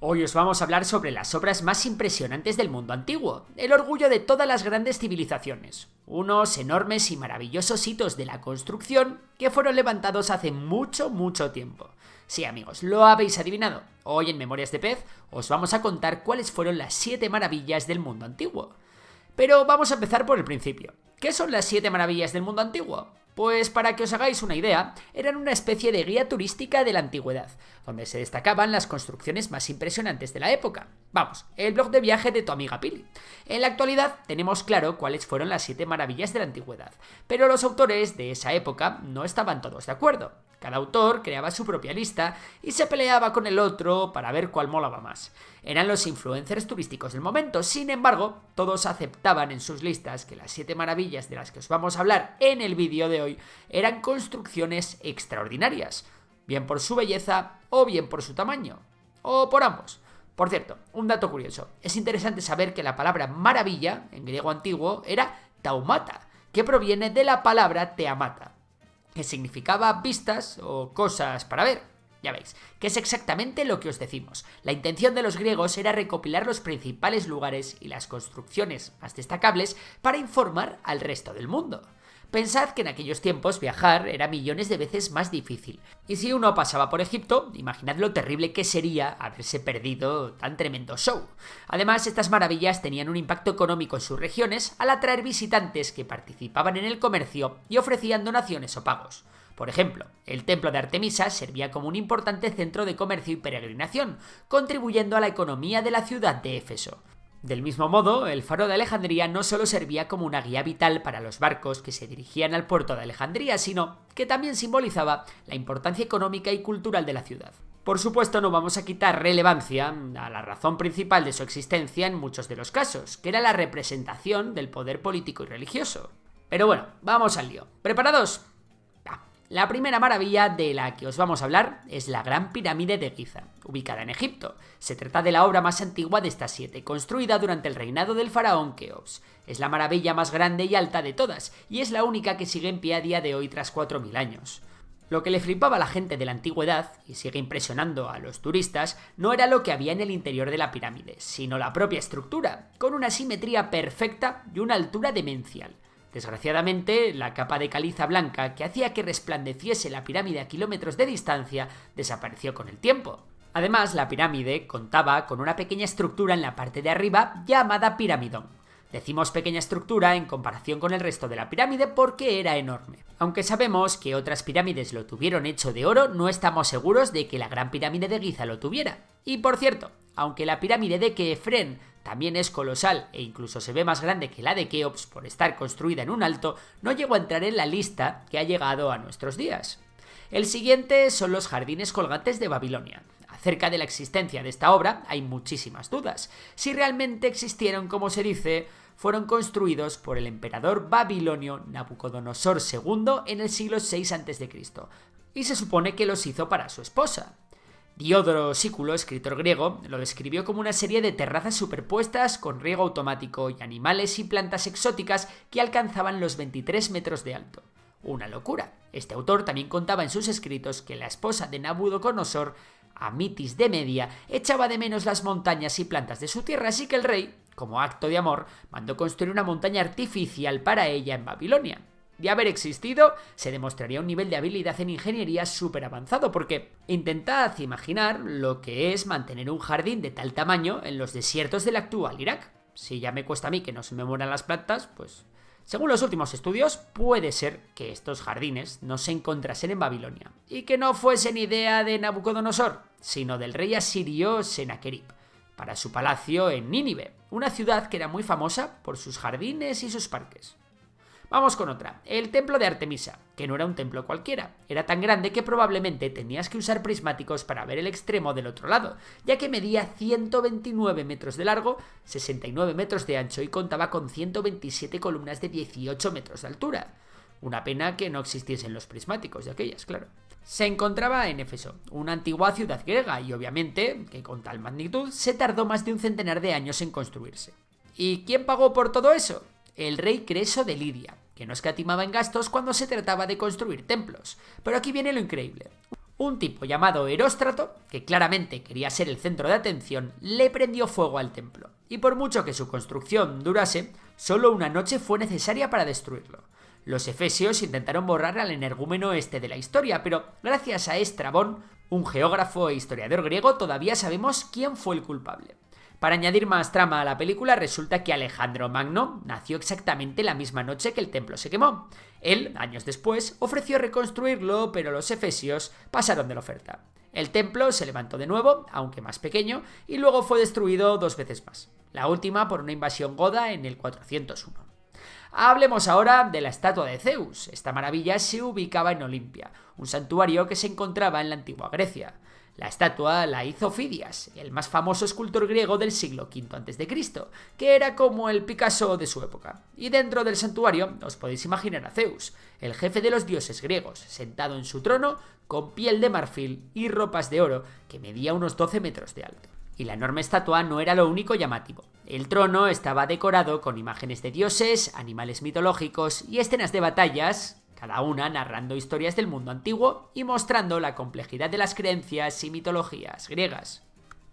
Hoy os vamos a hablar sobre las obras más impresionantes del mundo antiguo, el orgullo de todas las grandes civilizaciones, unos enormes y maravillosos hitos de la construcción que fueron levantados hace mucho tiempo. Sí, amigos, lo habéis adivinado. Hoy en Memorias de Pez os vamos a contar cuáles fueron las 7 maravillas del mundo antiguo. Pero vamos a empezar por el principio. ¿Qué son las 7 maravillas del mundo antiguo? Pues para que os hagáis una idea, eran una especie de guía turística de la antigüedad, donde se destacaban las construcciones más impresionantes de la época. Vamos, el blog de viaje de tu amiga Pili. En la actualidad tenemos claro cuáles fueron las 7 maravillas de la antigüedad, pero los autores de esa época no estaban todos de acuerdo. Cada autor creaba su propia lista y se peleaba con el otro para ver cuál molaba más. Eran los influencers turísticos del momento, sin embargo, todos aceptaban en sus listas que las 7 maravillas de las que os vamos a hablar en el vídeo de hoy eran construcciones extraordinarias, bien por su belleza o bien por su tamaño, o por ambos. Por cierto, un dato curioso, es interesante saber que la palabra maravilla, en griego antiguo, era taumata, que proviene de la palabra teamata, que significaba vistas o cosas para ver. Ya veis, que es exactamente lo que os decimos. La intención de los griegos era recopilar los principales lugares y las construcciones más destacables para informar al resto del mundo. Pensad que en aquellos tiempos viajar era millones de veces más difícil. Y si uno pasaba por Egipto, imaginad lo terrible que sería haberse perdido tan tremendo show. Además, estas maravillas tenían un impacto económico en sus regiones al atraer visitantes que participaban en el comercio y ofrecían donaciones o pagos. Por ejemplo, el templo de Artemisa servía como un importante centro de comercio y peregrinación, contribuyendo a la economía de la ciudad de Éfeso. Del mismo modo, el faro de Alejandría no solo servía como una guía vital para los barcos que se dirigían al puerto de Alejandría, sino que también simbolizaba la importancia económica y cultural de la ciudad. Por supuesto, no vamos a quitar relevancia a la razón principal de su existencia en muchos de los casos, que era la representación del poder político y religioso. Pero bueno, vamos al lío. ¿Preparados? La primera maravilla de la que os vamos a hablar es la Gran Pirámide de Giza, ubicada en Egipto. Se trata de la obra más antigua de estas 7, construida durante el reinado del faraón Keops. Es la maravilla más grande y alta de todas, y es la única que sigue en pie a día de hoy tras 4000 años. Lo que le flipaba a la gente de la antigüedad, y sigue impresionando a los turistas, no era lo que había en el interior de la pirámide, sino la propia estructura, con una simetría perfecta y una altura demencial. Desgraciadamente, la capa de caliza blanca que hacía que resplandeciese la pirámide a kilómetros de distancia desapareció con el tiempo. Además, la pirámide contaba con una pequeña estructura en la parte de arriba llamada piramidón. Decimos pequeña estructura en comparación con el resto de la pirámide porque era enorme. Aunque sabemos que otras pirámides lo tuvieron hecho de oro, no estamos seguros de que la Gran Pirámide de Giza lo tuviera. Y por cierto, aunque la pirámide de Kefren también es colosal e incluso se ve más grande que la de Keops por estar construida en un alto, no llegó a entrar en la lista que ha llegado a nuestros días. El siguiente son los jardines colgantes de Babilonia. Acerca de la existencia de esta obra hay muchísimas dudas. Si realmente existieron, como se dice, fueron construidos por el emperador babilonio Nabucodonosor II en el siglo VI a.C. y se supone que los hizo para su esposa. Diodoro Sículo, escritor griego, lo describió como una serie de terrazas superpuestas con riego automático y animales y plantas exóticas que alcanzaban los 23 metros de alto. Una locura. Este autor también contaba en sus escritos que la esposa de Nabucodonosor, Amitis de Media, echaba de menos las montañas y plantas de su tierra, así que el rey, como acto de amor, mandó construir una montaña artificial para ella en Babilonia. De haber existido, se demostraría un nivel de habilidad en ingeniería súper avanzado, porque intentad imaginar lo que es mantener un jardín de tal tamaño en los desiertos del actual Irak. Si ya me cuesta a mí que no se me mueran las plantas, pues según los últimos estudios, puede ser que estos jardines no se encontrasen en Babilonia, y que no fuesen idea de Nabucodonosor, sino del rey asirio Senaquerib, para su palacio en Nínive, una ciudad que era muy famosa por sus jardines y sus parques. Vamos con otra, el templo de Artemisa, que no era un templo cualquiera, era tan grande que probablemente tenías que usar prismáticos para ver el extremo del otro lado, ya que medía 129 metros de largo, 69 metros de ancho y contaba con 127 columnas de 18 metros de altura. Una pena que no existiesen los prismáticos de aquellas, claro. Se encontraba en Éfeso, una antigua ciudad griega, y obviamente, que con tal magnitud, se tardó más de un centenar de años en construirse. ¿Y quién pagó por todo eso? El rey Creso de Lidia, que no escatimaba en gastos cuando se trataba de construir templos. Pero aquí viene lo increíble. Un tipo llamado Heróstrato, que claramente quería ser el centro de atención, le prendió fuego al templo, y por mucho que su construcción durase, solo una noche fue necesaria para destruirlo. Los efesios intentaron borrar al energúmeno este de la historia, pero gracias a Estrabón, un geógrafo e historiador griego, todavía sabemos quién fue el culpable. Para añadir más trama a la película, resulta que Alejandro Magno nació exactamente la misma noche que el templo se quemó. Él, años después, ofreció reconstruirlo, pero los efesios pasaron de la oferta. El templo se levantó de nuevo, aunque más pequeño, y luego fue destruido 2 veces más. La última por una invasión goda en el 401. Hablemos ahora de la estatua de Zeus. Esta maravilla se ubicaba en Olimpia, un santuario que se encontraba en la antigua Grecia. La estatua la hizo Fidias, el más famoso escultor griego del siglo V a.C., que era como el Picasso de su época. Y dentro del santuario os podéis imaginar a Zeus, el jefe de los dioses griegos, sentado en su trono con piel de marfil y ropas de oro, que medía unos 12 metros de alto. Y la enorme estatua no era lo único llamativo. El trono estaba decorado con imágenes de dioses, animales mitológicos y escenas de batallas, cada una narrando historias del mundo antiguo y mostrando la complejidad de las creencias y mitologías griegas.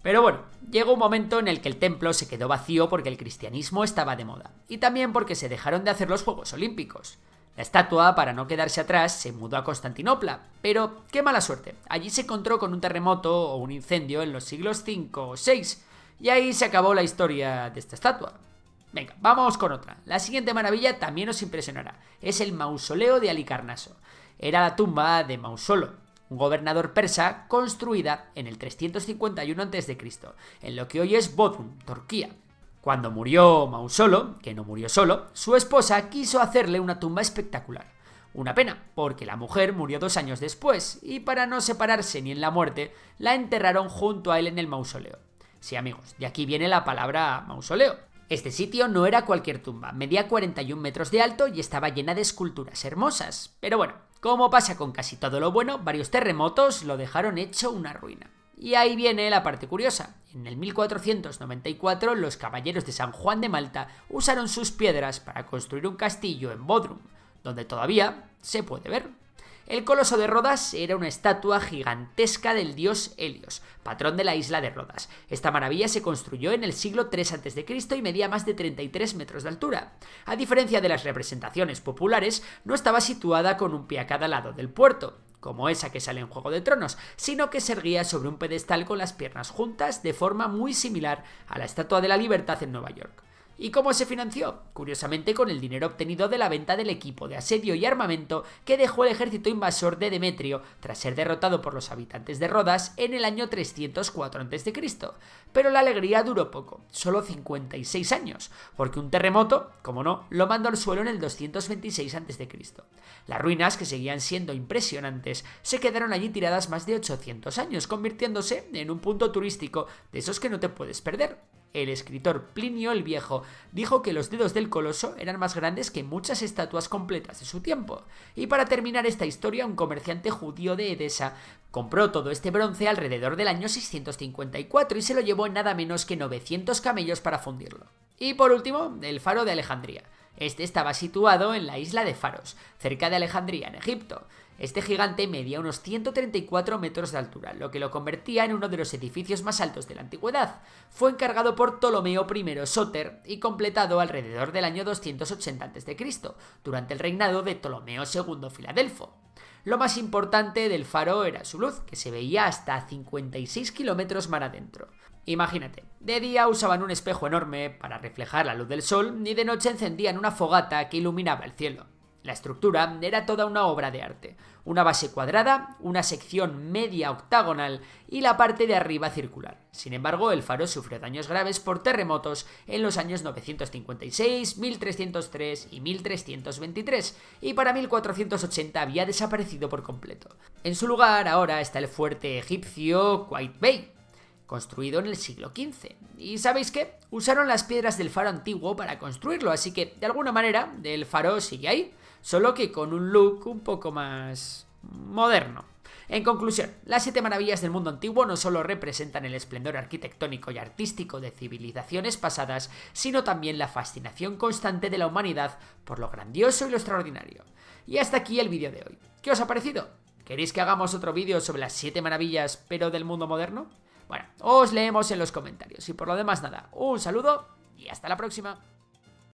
Pero bueno, llegó un momento en el que el templo se quedó vacío porque el cristianismo estaba de moda, y también porque se dejaron de hacer los Juegos Olímpicos. La estatua, para no quedarse atrás, se mudó a Constantinopla, pero qué mala suerte, allí se encontró con un terremoto o un incendio en los siglos V o VI, y ahí se acabó la historia de esta estatua. Venga, vamos con otra. La siguiente maravilla también os impresionará. Es el mausoleo de Halicarnaso. Era la tumba de Mausolo, un gobernador persa construida en el 351 a.C., en lo que hoy es Bodrum, Turquía. Cuando murió Mausolo, que no murió solo, su esposa quiso hacerle una tumba espectacular. Una pena, porque la mujer murió 2 años después, y para no separarse ni en la muerte, la enterraron junto a él en el mausoleo. Sí, amigos, de aquí viene la palabra mausoleo. Este sitio no era cualquier tumba, medía 41 metros de alto y estaba llena de esculturas hermosas. Pero bueno, como pasa con casi todo lo bueno, varios terremotos lo dejaron hecho una ruina. Y ahí viene la parte curiosa. En el 1494 los caballeros de San Juan de Malta usaron sus piedras para construir un castillo en Bodrum, donde todavía se puede ver. El Coloso de Rodas era una estatua gigantesca del dios Helios, patrón de la isla de Rodas. Esta maravilla se construyó en el siglo III a.C. y medía más de 33 metros de altura. A diferencia de las representaciones populares, no estaba situada con un pie a cada lado del puerto, como esa que sale en Juego de Tronos, sino que se erguía sobre un pedestal con las piernas juntas de forma muy similar a la Estatua de la Libertad en Nueva York. ¿Y cómo se financió? Curiosamente con el dinero obtenido de la venta del equipo de asedio y armamento que dejó el ejército invasor de Demetrio tras ser derrotado por los habitantes de Rodas en el año 304 a.C. Pero la alegría duró poco, solo 56 años, porque un terremoto, como no, lo mandó al suelo en el 226 a.C. Las ruinas, que seguían siendo impresionantes, se quedaron allí tiradas más de 800 años, convirtiéndose en un punto turístico de esos que no te puedes perder. El escritor Plinio el Viejo dijo que los dedos del coloso eran más grandes que muchas estatuas completas de su tiempo. Y para terminar esta historia, un comerciante judío de Edesa compró todo este bronce alrededor del año 654 y se lo llevó en nada menos que 900 camellos para fundirlo. Y por último, el faro de Alejandría. Este estaba situado en la isla de Faros, cerca de Alejandría, en Egipto. Este gigante medía unos 134 metros de altura, lo que lo convertía en uno de los edificios más altos de la antigüedad. Fue encargado por Ptolomeo I Sóter y completado alrededor del año 280 a.C., durante el reinado de Ptolomeo II Filadelfo. Lo más importante del faro era su luz, que se veía hasta 56 kilómetros mar adentro. Imagínate, de día usaban un espejo enorme para reflejar la luz del sol y de noche encendían una fogata que iluminaba el cielo. La estructura era toda una obra de arte, una base cuadrada, una sección media octagonal y la parte de arriba circular. Sin embargo, el faro sufrió daños graves por terremotos en los años 956, 1303 y 1323, y para 1480 había desaparecido por completo. En su lugar ahora está el fuerte egipcio White Bay, construido en el siglo XV. ¿Y sabéis qué? Usaron las piedras del faro antiguo para construirlo, así que de alguna manera el faro sigue ahí, solo que con un look un poco más moderno. En conclusión, las 7 maravillas del mundo antiguo no solo representan el esplendor arquitectónico y artístico de civilizaciones pasadas, sino también la fascinación constante de la humanidad por lo grandioso y lo extraordinario. Y hasta aquí el vídeo de hoy. ¿Qué os ha parecido? ¿Queréis que hagamos otro vídeo sobre las 7 maravillas pero del mundo moderno? Bueno, os leemos en los comentarios. Y por lo demás nada, un saludo y hasta la próxima.